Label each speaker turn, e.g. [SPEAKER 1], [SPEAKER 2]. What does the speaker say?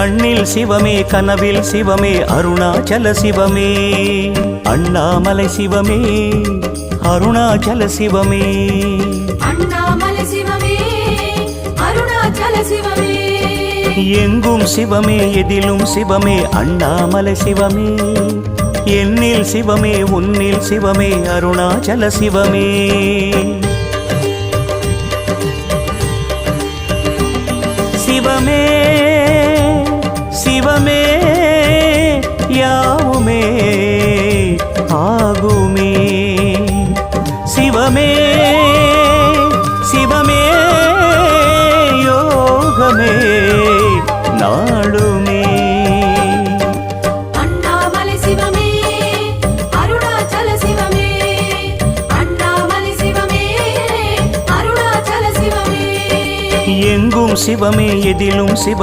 [SPEAKER 1] கண்ணில் சிவமே கனவில் சிவமே அருணாச்சல சிவமே அண்ணாமலை சிவமே அருணாச்சல சிவமே
[SPEAKER 2] அண்ணாமலை சிவமே அருணாச்சல சிவமே
[SPEAKER 1] எங்கும் சிவமே எதிலும் சிவமே அண்ணாமலை சிவமே என்னில் சிவமே உன்னில் சிவமே அருணாச்சல சிவமே சிவமே சிவமே யாவுமே ஆகுமே சிவமே சிவமே யோகமே நாளுமே
[SPEAKER 2] அண்ணாமலை சிவமே அருணாச்சல சிவமே அண்ணாமலை சிவமே அருணாச்சல சிவமே
[SPEAKER 1] எங்கும் சிவமே எதிலும் சிவ